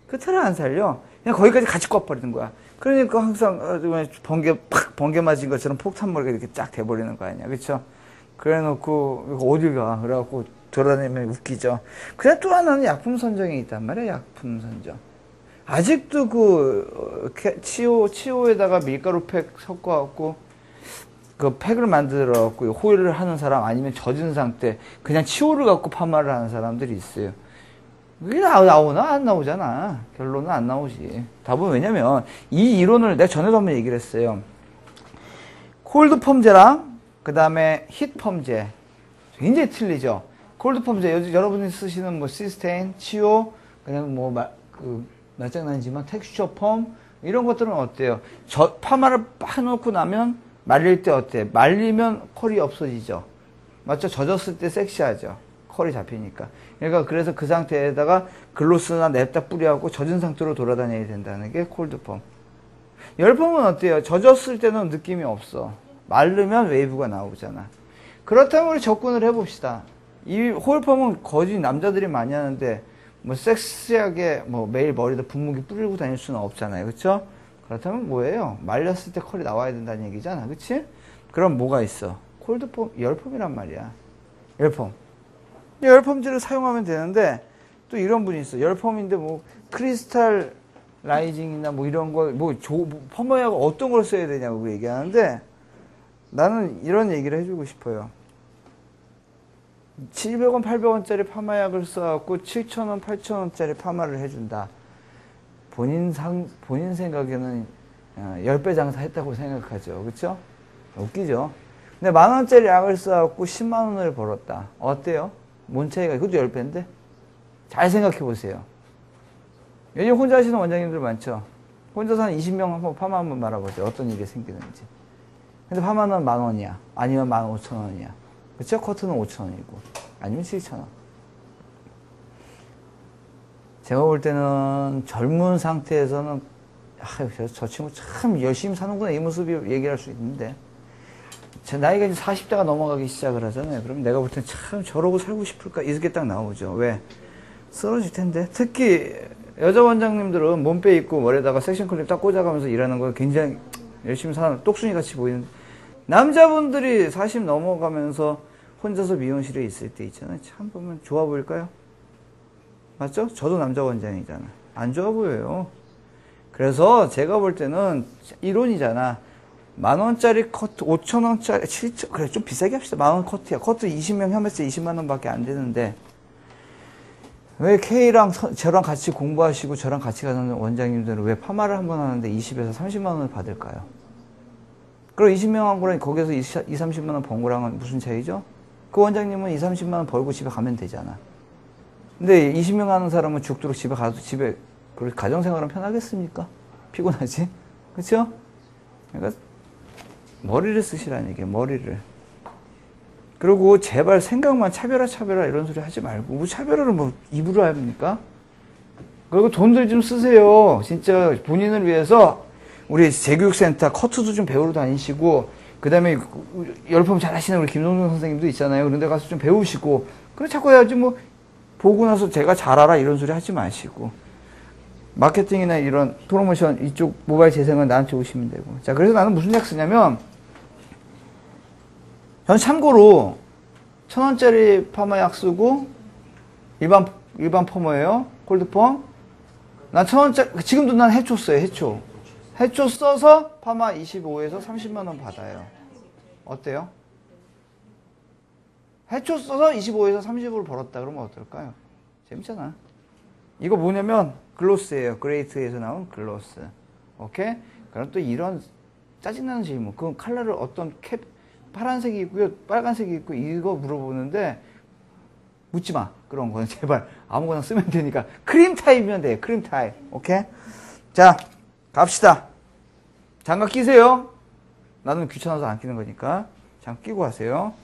그 틀을 안 살려. 그냥 거기까지 같이 꺾어버리는 거야. 그러니까 항상 번개 맞은 것처럼 폭탄머리가 이렇게 쫙 돼버리는 거 아니야. 그쵸? 그래 놓고, 어딜 가. 그래갖고 돌아다니면 웃기죠. 그래 또 하나는 약품 선정이 있단 말이야. 약품 선정. 아직도 치오에다가 밀가루 팩 섞어갖고, 그 팩을 만들어갖고 호일을 하는 사람 아니면 젖은 상태, 그냥 치오를 갖고 파마를 하는 사람들이 있어요. 그게 나오나? 안 나오잖아. 결론은 안 나오지. 답은 왜냐면, 이 이론을 내가 전에도 한번 얘기를 했어요. 콜드 펌제랑, 그 다음에 힛 펌제. 굉장히 틀리죠? 콜드 펌제, 여러분이 쓰시는 뭐 시스테인, 치오, 그냥 뭐, 말장난이지만 텍스처 펌, 이런 것들은 어때요? 파마를 해놓고 나면 말릴 때 어때? 말리면 컬이 없어지죠? 맞죠? 젖었을 때 섹시하죠? 컬이 잡히니까. 그러니까 그래서 그 상태에다가 글로스나 냅다 뿌려갖고 젖은 상태로 돌아다녀야 된다는 게 콜드펌. 열펌은 어때요? 젖었을 때는 느낌이 없어. 마르면 웨이브가 나오잖아. 그렇다면 우리 접근을 해봅시다. 이 호일펌은 거진 남자들이 많이 하는데 뭐 섹시하게 뭐 매일 머리에다 분무기 뿌리고 다닐 수는 없잖아요. 그쵸? 그렇다면 뭐예요? 말렸을 때 컬이 나와야 된다는 얘기잖아. 그치? 그럼 뭐가 있어? 콜드펌, 열펌이란 말이야. 열펌. 열펌지를 사용하면 되는데 또 이런 분이 있어. 열펌인데 뭐 크리스탈 라이징이나 뭐 이런 거 펌웨어가 어떤 걸 써야 되냐고 얘기하는데 나는 이런 얘기를 해주고 싶어요. 700원, 800원짜리 파마약을 써갖고 7,000원, 8,000원짜리 파마를 해준다. 본인 생각에는 10배 장사했다고 생각하죠. 그쵸? 웃기죠? 근데 10,000원짜리 약을 써갖고 10만원을 벌었다. 어때요? 뭔 차이가? 그것도 10배인데? 잘 생각해 보세요. 요즘 혼자 하시는 원장님들 많죠? 혼자서 한 20명 한번 파마 한번 말아보세요. 어떤 일이 생기는지. 근데 파마는 10,000원이야. 아니면 15,000원이야. 그쵸? 커트는 5,000원이고. 아니면 7,000원. 제가 볼 때는 젊은 상태에서는, 저 친구 참 열심히 사는구나. 이 모습이 얘기할 수 있는데. 제 나이가 이제 40대가 넘어가기 시작을 하잖아요. 그럼 내가 볼 때는 참 저러고 살고 싶을까? 이렇게 딱 나오죠. 왜? 쓰러질 텐데. 특히 여자 원장님들은 몸빼 입고 머리에다가 섹션 클립 딱 꽂아가면서 일하는 거 굉장히 열심히 사는 똑순이 같이 보이는데. 남자분들이 40 넘어가면서 혼자서 미용실에 있을 때 있잖아요. 참 보면 좋아 보일까요? 맞죠? 저도 남자 원장이잖아. 안 좋아 보여요. 그래서 제가 볼 때는 이론이잖아. 10,000원짜리 커트, 5,000원짜리, 7,000원, 그래, 좀 비싸게 합시다. 10,000원 커트야. 커트 20명 하면서 20만원 밖에 안 되는데, 왜 K랑 저랑 같이 공부하시고 저랑 같이 가는 원장님들은 왜 파마를 한 번 하는데 20에서 30만원을 받을까요? 그럼 20명 한 거랑 거기서 20, 30만원 번 거랑은 무슨 차이죠? 그 원장님은 20, 30만원 벌고 집에 가면 되잖아. 근데 20명 하는 사람은 죽도록 집에 가서 가정생활은 편하겠습니까? 피곤하지? 그쵸? 그러니까, 머리를 쓰시라는 얘기예요, 머리를. 그리고 제발 생각만 차별화 이런 소리 하지 말고, 뭐 차별화를 뭐 입으로 합니까? 그리고 돈들 좀 쓰세요. 진짜 본인을 위해서 우리 재교육센터 커트도 좀 배우러 다니시고, 그 다음에 열펌 잘 하시는 우리 김동준 선생님도 있잖아요. 그런 데 가서 좀 배우시고, 그래 자꾸 해야지 뭐, 보고 나서 제가 잘 알아 이런 소리 하지 마시고. 마케팅이나 이런 프로모션 이쪽 모바일 재생은 나한테 오시면 되고. 자, 그래서 나는 무슨 약 쓰냐면, 전 참고로 1,000원짜리 파마 약 쓰고 일반 펌어예요. 콜드펌. 난 1,000원짜리 지금도 난 해초 써요. 해초 써서 파마 25에서 30만원 받아요. 어때요? 해초 써서 25에서 30으로 벌었다 그러면 어떨까요? 재밌잖아. 이거 뭐냐면 글로스예요. 그레이트에서 나온 글로스. 오케이? 그럼 또 이런 짜증나는 질문. 그 컬러를 어떤 파란색이 있고요, 빨간색이 있고 이거 물어보는데 묻지 마. 그런 거는 제발 아무거나 쓰면 되니까 크림 타입이면 돼요. 크림 타입. 오케이? 자, 갑시다. 장갑 끼세요. 나는 귀찮아서 안 끼는 거니까 장갑 끼고 하세요.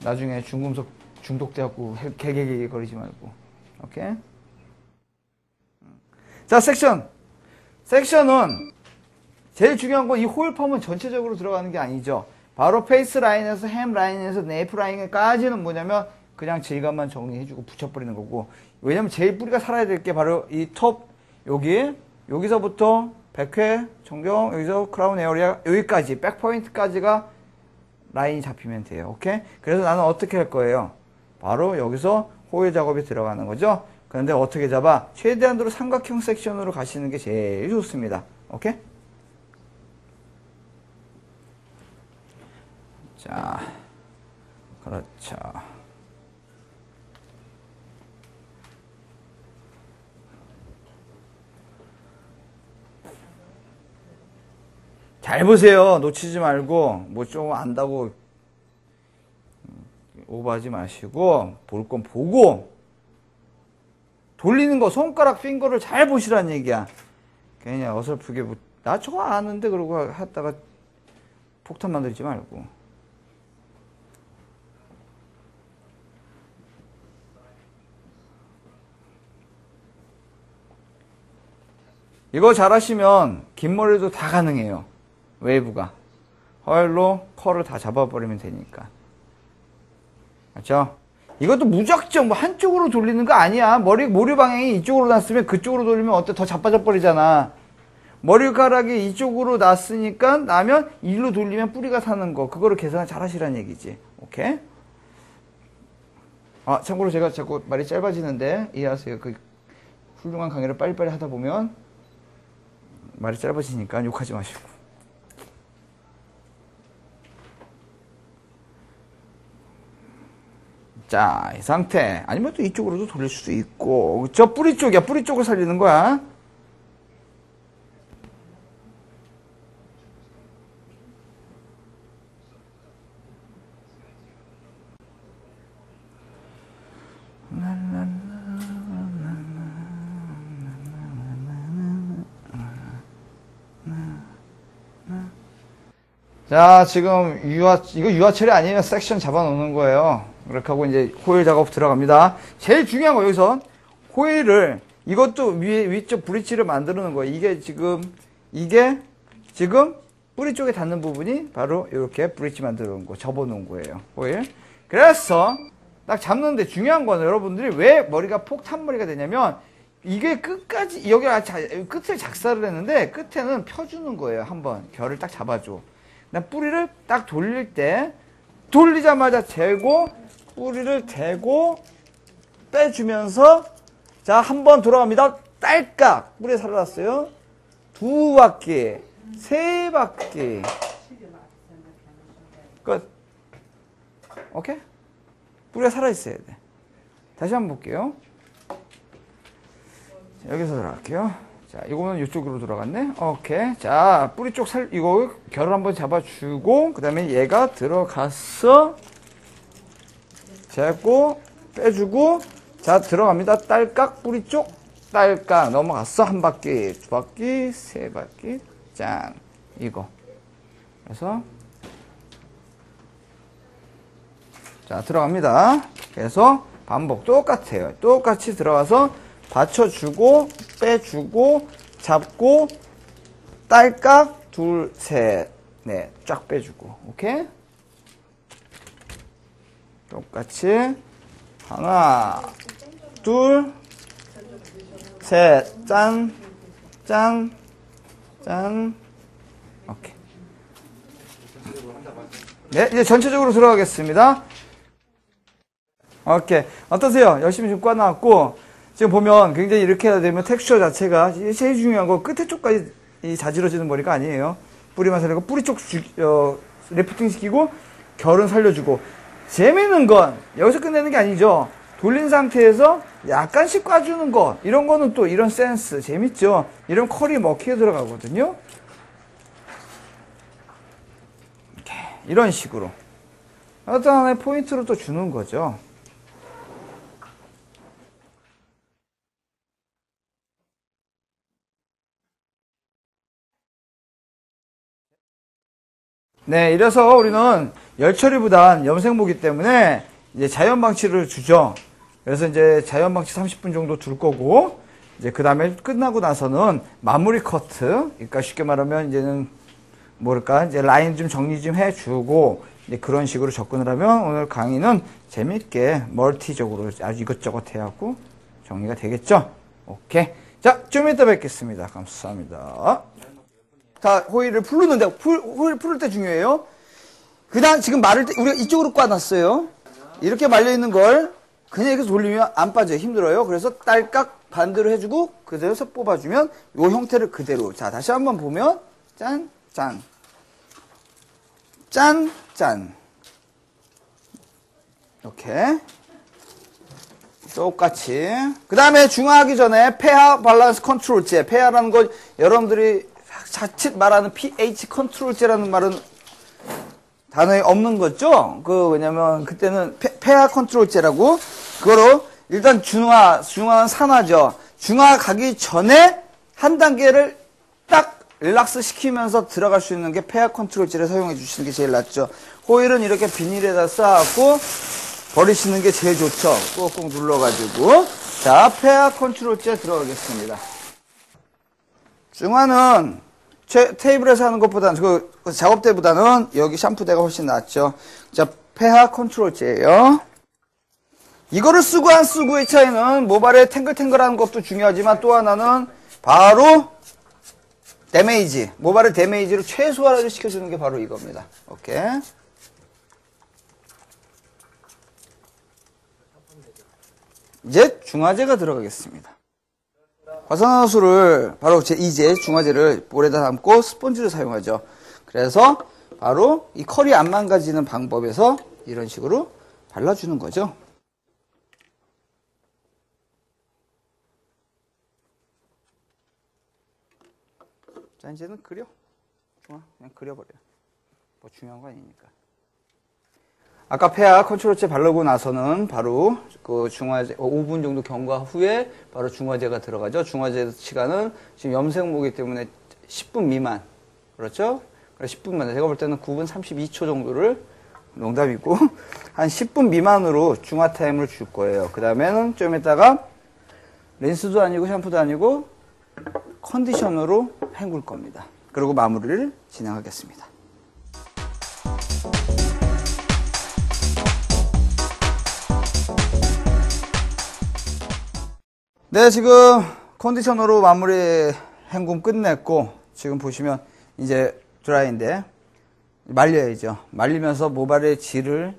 나중에 중금속 중독돼갖고 개개개 거리지 말고. 오케이? 자, 섹션은 제일 중요한 건 이 호일펌은 전체적으로 들어가는 게 아니죠. 바로 페이스 라인에서 햄 라인에서 네이프 라인까지는 뭐냐면 그냥 질감만 정리해주고 붙여버리는 거고. 왜냐면 제일 뿌리가 살아야 될 게 바로 이 톱, 여기서부터 백회, 정경, 여기서 크라운 에어리아, 여기까지, 백포인트까지가 라인이 잡히면 돼요. 오케이? 그래서 나는 어떻게 할 거예요? 바로 여기서 호일 작업이 들어가는 거죠? 그런데 어떻게 잡아? 최대한으로 삼각형 섹션으로 가시는 게 제일 좋습니다. 오케이? 자, 그렇죠. 잘 보세요. 놓치지 말고, 뭐 좀 안다고 오버하지 마시고, 볼 건 보고, 돌리는 거, 손가락 핑거를 잘 보시라는 얘기야. 괜히 어설프게, 나 저거 아는데, 그러고 하다가 폭탄 만들지 말고. 이거 잘하시면, 긴 머리도 다 가능해요. 웨이브가. 허일로 컬을 다 잡아버리면 되니까. 맞죠? 이것도 무작정 뭐 한쪽으로 돌리는 거 아니야. 모류 방향이 이쪽으로 났으면 그쪽으로 돌리면 어때? 더 자빠져 버리잖아. 머리카락이 이쪽으로 났으니까 나면 일로 돌리면 뿌리가 사는 거. 그거를 계산 잘 하시라는 얘기지. 오케이? 아, 참고로 제가 자꾸 말이 짧아지는데 이해하세요. 그 훌륭한 강의를 빨리빨리 하다 보면 말이 짧아지니까 욕하지 마시고. 자, 이 상태. 아니면 또 이쪽으로도 돌릴 수도 있고. 저 뿌리 쪽이야. 뿌리 쪽을 살리는 거야. 자, 지금 이거 유화 처리 아니에요. 섹션 잡아놓는 거예요. 그렇게 하고 이제 호일 작업 들어갑니다. 제일 중요한 거 여기서 호일을 이것도 위쪽 브릿지를 만드는 거예요. 이게 지금 뿌리 쪽에 닿는 부분이 바로 이렇게 브릿지 만들어 놓은 거, 접어 놓은 거예요. 호일. 그래서 딱 잡는데 중요한 거는 여러분들이 왜 머리가 폭탄머리가 되냐면 이게 끝까지 여기가 끝을 작살을 했는데 끝에는 펴주는 거예요. 한번 결을 딱 잡아줘. 뿌리를 딱 돌릴 때 돌리자마자 재고 뿌리를 대고 빼주면서 자, 한 번 돌아갑니다. 딸깍 뿌리에 살아났어요. 두 바퀴, 세 바퀴. 끝. 오케이? 뿌리가 살아있어야 돼. 다시 한번 볼게요. 자, 여기서 들어갈게요. 자, 이거는 이쪽으로 들어갔네. 오케이. 자, 뿌리 쪽 이거 결을 한번 잡아주고, 그 다음에 얘가 들어갔어. 재고, 빼주고, 자, 들어갑니다. 딸깍, 뿌리 쪽, 딸깍. 넘어갔어. 한 바퀴, 두 바퀴, 세 바퀴. 짠. 이거. 그래서, 자, 들어갑니다. 그래서 반복 똑같아요. 똑같이 들어가서 받쳐주고, 빼주고, 잡고, 딸깍, 둘, 셋, 넷, 쫙 빼주고. 오케이? 똑같이 하나, 둘, 셋, 짠, 짠, 짠. 오케이. 네, 이제 전체적으로 들어가겠습니다. 오케이. 어떠세요? 열심히 좀 꽈나왔고, 지금 보면 굉장히 이렇게 해야 되면 텍스처 자체가 제일 중요한 거 끝에 쪽까지 자지러지는 머리가 아니에요. 뿌리만 살리고, 뿌리 쪽 리프팅 시키고, 결은 살려주고. 재미있는 건 여기서 끝내는 게 아니죠. 돌린 상태에서 약간씩 꽈주는 거. 이런 거는 또 이런 센스. 재밌죠? 이런 컬이 먹히게 들어가거든요. 이런 식으로. 어떤 하나의 포인트로 또 주는 거죠. 네, 이래서 우리는 열처리보단 염색모기 때문에 이제 자연방치를 주죠. 그래서 이제 자연방치 30분 정도 둘 거고, 이제 그 다음에 끝나고 나서는 마무리 커트. 그러니까 쉽게 말하면 이제는 뭐랄까, 이제 라인 좀 정리 좀 해주고, 이제 그런 식으로 접근을 하면 오늘 강의는 재밌게 멀티적으로 아주 이것저것 해갖고 정리가 되겠죠? 오케이. 자, 좀 이따 뵙겠습니다. 감사합니다. 자, 호일을 풀르는데, 호일 풀을 때 중요해요. 그 다음, 지금 마를 때, 우리가 이쪽으로 꽈놨어요. 이렇게 말려있는 걸 그냥 이렇게 돌리면 안 빠져요. 힘들어요. 그래서 딸깍 반대로 해주고, 그대로 서 뽑아주면, 요 형태를 그대로. 자, 다시 한번 보면, 짠, 짠. 짠, 짠. 이렇게. 똑같이. 그 다음에 중화하기 전에 폐하 밸런스 컨트롤제. 폐하라는 건 여러분들이 자칫 말하는 pH 컨트롤제라는 말은 단어에 없는 거죠? 왜냐면 그때는 폐하 컨트롤제라고. 그거로 일단 중화는 산화죠. 중화 가기 전에 한 단계를 딱 릴락스 시키면서 들어갈 수 있는 게 폐하 컨트롤제를 사용해 주시는 게 제일 낫죠. 호일은 이렇게 비닐에다 쌓았고 버리시는 게 제일 좋죠. 꾹꾹 눌러가지고. 자, 폐하 컨트롤제 들어가겠습니다. 중화는 테이블에서 하는 것보다는, 그 작업대보다는 여기 샴푸대가 훨씬 낫죠. 자, 폐하 컨트롤제예요. 이거를 쓰고 안 쓰고의 차이는 모발에 탱글탱글하는 것도 중요하지만 또 하나는 바로 데메이지. 모발의 데메이지를 최소화를 시켜주는 게 바로 이겁니다. 오케이. 이제 중화제가 들어가겠습니다. 화산화수를 바로 이제 중화제를 볼에다 담고 스펀지를 사용하죠. 그래서 바로 이 컬이 안 망가지는 방법에서 이런 식으로 발라주는 거죠. 자, 이제는 그려. 좋아, 그냥 그려버려요. 뭐 중요한 거 아니니까. 아까 폐하 컨트롤제 바르고 나서는 바로 그 중화제 5분 정도 경과 후에 바로 중화제가 들어가죠. 중화제 시간은 지금 염색모기 때문에 10분 미만. 그렇죠? 그래서 10분 미만. 제가 볼 때는 9분 32초 정도를, 농담이고, 한 10분 미만으로 중화 타임을 줄 거예요. 그 다음에는 좀 이따가 린스도 아니고 샴푸도 아니고 컨디셔너로 헹굴 겁니다. 그리고 마무리를 진행하겠습니다. 네, 지금 컨디셔너로 마무리 헹굼 끝냈고, 지금 보시면 이제 드라이인데 말려야죠. 말리면서 모발의 질을,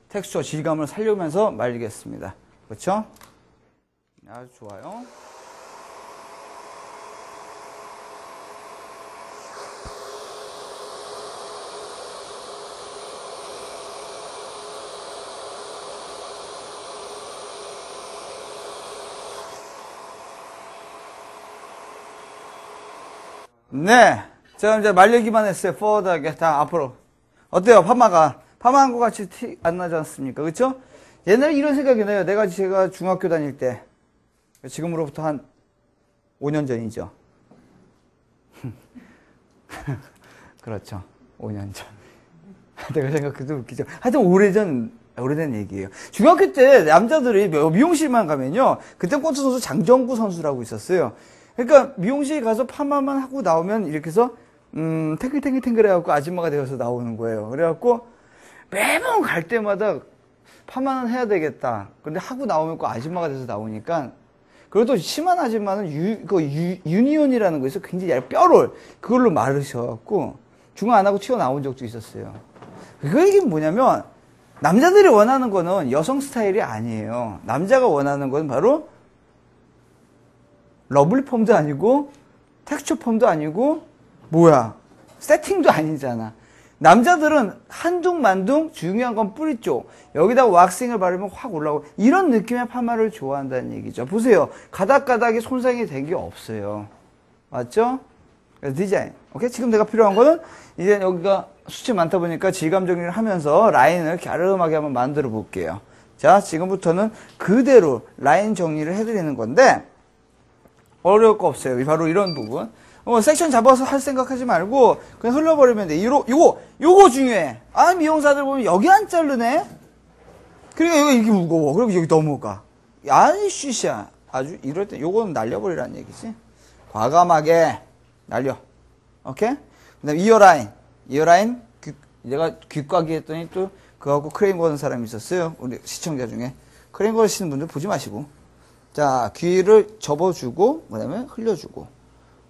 텍스처, 질감을 살려면서 말리겠습니다. 그렇죠? 아주 좋아요. 네. 제가 이제 말리기만 했어요. 포워드하게. 다 앞으로. 어때요? 파마한 것 같이 티 안 나지 않습니까? 그쵸? 옛날에 이런 생각이 나요. 제가 중학교 다닐 때. 지금으로부터 한 5년 전이죠. 그렇죠. 5년 전. 내가 생각해도 웃기죠. 하여튼 오래된 얘기예요. 중학교 때 남자들이 미용실만 가면요. 그때 골프 선수 장정구 선수라고 있었어요. 그러니까 미용실 가서 파마만 하고 나오면 이렇게 해서 탱글탱글 해갖고 아줌마가 되어서 나오는 거예요. 그래갖고 매번 갈 때마다 파마는 해야 되겠다. 근데 하고 나오면 꼭 아줌마가 돼서 나오니까, 그리고 또 심한 아줌마는 유니온이라는 거에서 굉장히 얇은 뼈를 그걸로 마르셔갖고 중화 안 하고 튀어나온 적도 있었어요. 그 얘기는 뭐냐면, 남자들이 원하는 거는 여성 스타일이 아니에요. 남자가 원하는 건 바로 러블리 펌도 아니고 텍스처 펌도 아니고 세팅도 아니잖아. 남자들은 한둥만둥, 중요한 건 뿌리 쪽, 여기다가 왁싱을 바르면 확 올라오고, 이런 느낌의 파마를 좋아한다는 얘기죠. 보세요. 가닥가닥이 손상이 된 게 없어요. 맞죠? 그래서 디자인. 오케이? 지금 내가 필요한 거는 이제 여기가 수치 많다 보니까 질감 정리를 하면서 라인을 갸름하게 한번 만들어 볼게요. 자, 지금부터는 그대로 라인 정리를 해드리는 건데 어려울 거 없어요. 바로 이런 부분. 섹션 잡아서 할 생각하지 말고 그냥 흘려버리면 돼. 요거 중요해. 미용사들 보면 여기 안 자르네? 그러니까 여기 이렇게 무거워. 그리고 여기 넘어가. 아니, 쉬샤. 아주 이럴 때 요거는 날려버리라는 얘기지. 과감하게 날려. 오케이? 그 다음에 이어라인. 내가 귓가기 했더니 또 그거하고 크레인 거는 사람이 있었어요. 우리 시청자 중에. 크레인 거시는 분들 보지 마시고. 자, 귀를 접어주고, 그 다음에 흘려주고,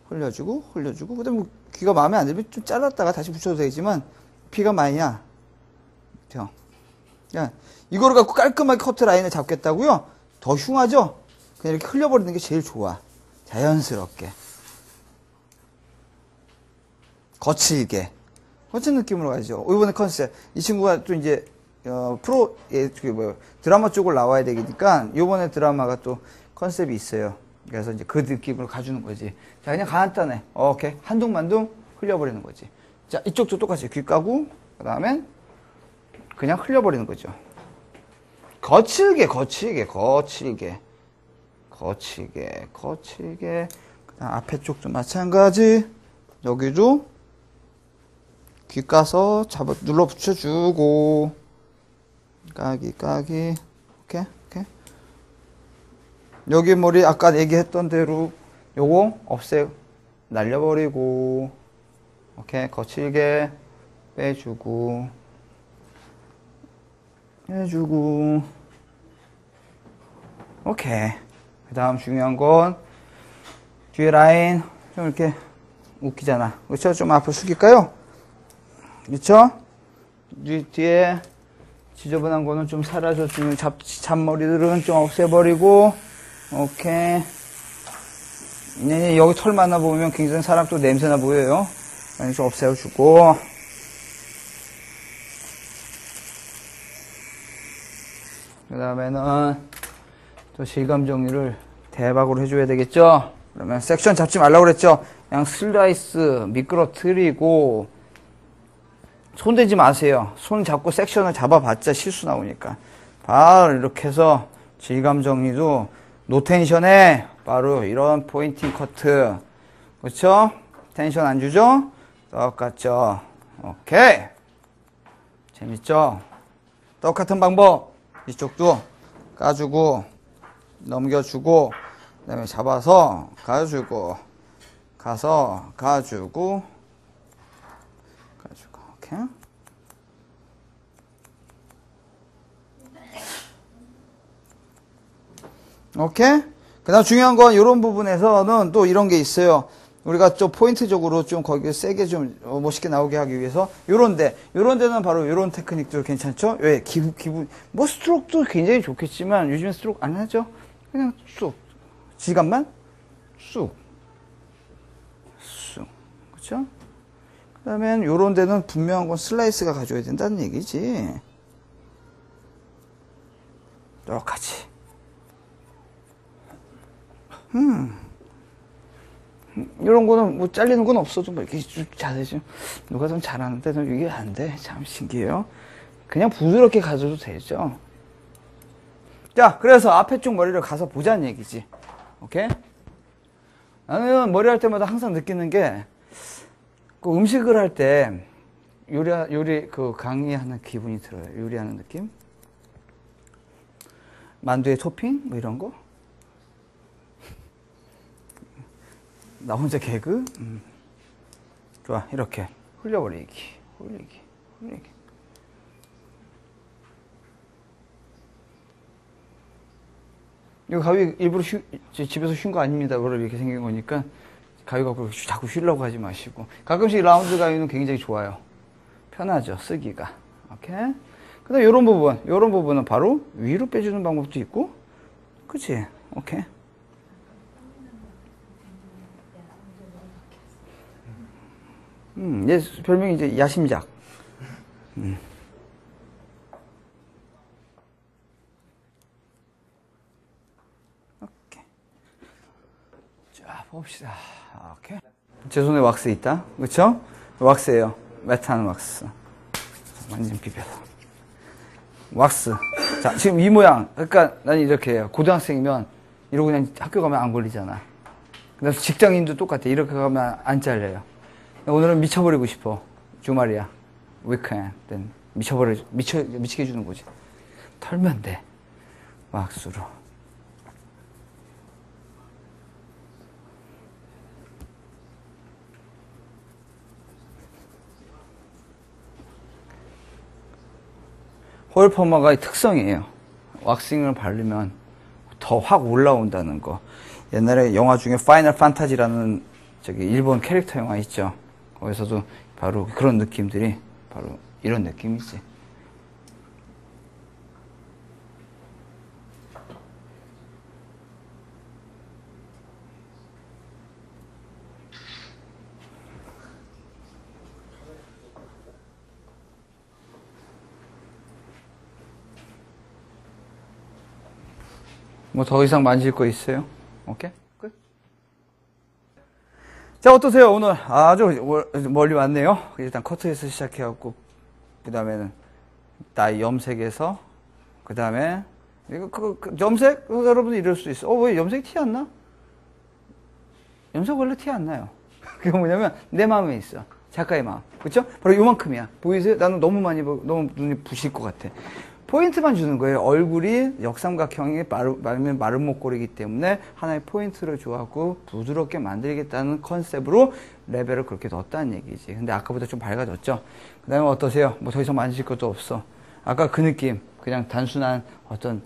흘려주고, 흘려주고, 그 다음에 귀가 마음에 안 들면 좀 잘랐다가 다시 붙여도 되지만, 피가 많이 나. 야, 이거를 갖고 깔끔하게 커트 라인을 잡겠다고요? 더 흉하죠? 그냥 이렇게 흘려버리는 게 제일 좋아. 자연스럽게. 거칠게. 거친 느낌으로 가죠. 이번에 컨셉. 이 친구가 또 이제, 드라마 쪽으로 나와야 되니까, 요번에 드라마가 또 컨셉이 있어요. 그래서 이제 그 느낌으로 가주는 거지. 자, 그냥 간단해. 오케이. 한둥만둥 흘려버리는 거지. 자, 이쪽도 똑같이 귀 까고, 그 다음엔 그냥 흘려버리는 거죠. 거칠게, 거칠게, 거칠게. 거칠게, 거칠게. 그 다음 앞에 쪽도 마찬가지. 여기도 귀 까서 눌러 붙여주고. 까기, 까기. 오케이, 오케이. 여기 머리 아까 얘기했던 대로 요거 없애요. 날려버리고. 오케이, 거칠게 빼주고. 해주고. 오케이. 그 다음 중요한 건 뒤에 라인 좀 이렇게 웃기잖아. 그렇죠? 좀 앞으로 숙일까요? 그렇죠? 뒤에 지저분한 거는 좀 사라져주는 잡머리들은 좀 없애버리고. 오케이. 여기 털 많아 보이면 굉장히 사람 또 냄새나 보여요. 좀 없애주고. 그 다음에는 또 질감 정리를 대박으로 해줘야 되겠죠? 그러면 섹션 잡지 말라고 그랬죠? 그냥 슬라이스 미끄러뜨리고, 손 대지 마세요. 손 잡고 섹션을 잡아봤자 실수 나오니까. 바로 이렇게 해서 질감 정리도 노텐션에 바로 이런 포인팅 커트. 그렇죠? 텐션 안 주죠? 똑같죠? 오케이. 재밌죠? 똑같은 방법. 이쪽도 까주고 넘겨주고 그 다음에 잡아서 가주고 가서 가주고 오케이. 오케이. 그 다음 중요한 건 이런 부분에서는 또 이런 게 있어요. 우리가 좀 포인트적으로 좀 거기에 세게 좀 멋있게 나오게 하기 위해서 요런 데는 바로 요런 테크닉들 괜찮죠? 왜? 기분 뭐 스트로크도 굉장히 좋겠지만 요즘에 스트로크 안 하죠? 그냥 쑥 질감만 쑥 그렇죠? 그 다음엔 요런 데는 분명한 건 슬라이스가 가져야 된다는 얘기지. 똑같이 이런 거는 뭐 잘리는 건 없어도 뭐 이렇게 쭉 자세히 누가 좀 잘하는데 이게 안 돼. 참 신기해요. 그냥 부드럽게 가져도 되죠. 자, 그래서 앞에 쪽 머리를 가서 보자는 얘기지. 오케이? 나는 머리 할 때마다 항상 느끼는 게 그 음식을 할 때 요리 그 강의하는 기분이 들어요. 요리하는 느낌. 만두에 토핑 뭐 이런 거. 나 혼자 개그? 좋아, 이렇게. 흘려버리기. 이거 가위 일부러 집에서 쉰 거 아닙니다. 이렇게 생긴 거니까 가위 갖고 자꾸 쉬려고 하지 마시고. 가끔씩 라운드 가위는 굉장히 좋아요. 편하죠, 쓰기가. 오케이? 그 다음 요런 부분은 바로 위로 빼주는 방법도 있고. 그치? 오케이. 얘 별명이 이제 야심작. 오케이. 자, 봅시다. 오케이. 제 손에 왁스 있다. 그쵸? 왁스예요. 메탄 왁스. 완전 비벼서. 왁스. 자, 지금 이 모양. 그러니까 난 이렇게 해요. 고등학생이면 이러고 그냥 학교 가면 안 걸리잖아. 그래서 직장인도 똑같아. 이렇게 가면 안 잘려요. 오늘은 미쳐버리고 싶어. 주말이야. 위켄드. 미치게 해주는 거지. 털면 돼. 왁스로. 호일 퍼머가 특성이에요. 왁싱을 바르면 더 확 올라온다는 거. 옛날에 영화 중에 파이널 판타지라는 저기 일본 캐릭터 영화 있죠. 거기서도 바로 그런 느낌들이 바로 이런 느낌이지. 뭐 더 이상 만질 거 있어요? 오케이? 끝? 자, 어떠세요? 오늘 아주 멀리 왔네요. 일단 커트에서 시작해갖고, 그 다음에는 나의 염색에서, 그 다음에, 염색? 여러분들 이럴 수 있어. 왜 염색 티 안 나? 염색 원래 티 안 나요. 그게 뭐냐면, 내 마음에 있어. 작가의 마음. 그쵸? 바로 요만큼이야. 보이세요? 나는 너무 많이 보고, 너무 눈이 부실 것 같아. 포인트만 주는 거예요. 얼굴이 역삼각형이 마른 목걸이기 때문에 하나의 포인트를 주고 부드럽게 만들겠다는 컨셉으로 레벨을 그렇게 넣었다는 얘기지. 근데 아까보다 좀 밝아졌죠? 그 다음에 어떠세요? 뭐 더 이상 만질 것도 없어. 아까 그 느낌, 그냥 단순한 어떤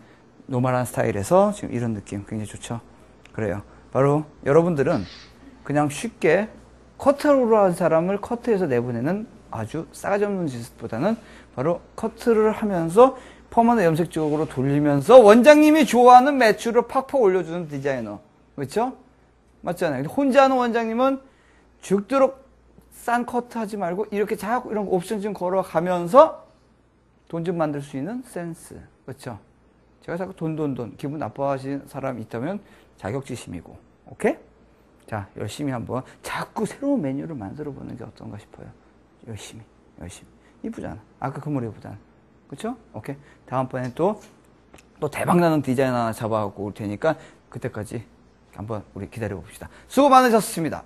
노멀한 스타일에서 지금 이런 느낌 굉장히 좋죠? 그래요. 바로 여러분들은 그냥 쉽게 커트로 한 사람을 커트해서 내보내는 아주 싸가지 없는 짓보다는 바로 커트를 하면서 퍼머넌트 염색 쪽으로 돌리면서 원장님이 좋아하는 매출을 팍팍 올려주는 디자이너. 그렇죠? 맞잖아요. 혼자 하는 원장님은 죽도록 싼 커트 하지 말고 이렇게 자꾸 이런 옵션 좀 걸어가면서 돈 좀 만들 수 있는 센스. 그렇죠? 제가 자꾸 돈 기분 나빠하시는 사람이 있다면 자격지심이고. 오케이? 자, 열심히 한번 자꾸 새로운 메뉴를 만들어 보는 게 어떤가 싶어요. 열심히. 이쁘잖아. 아까 그 머리보다는. 그쵸? 오케이. 다음번엔 또 대박나는 디자인 하나 잡아갖고 올 테니까 그때까지 한번 우리 기다려 봅시다. 수고 많으셨습니다.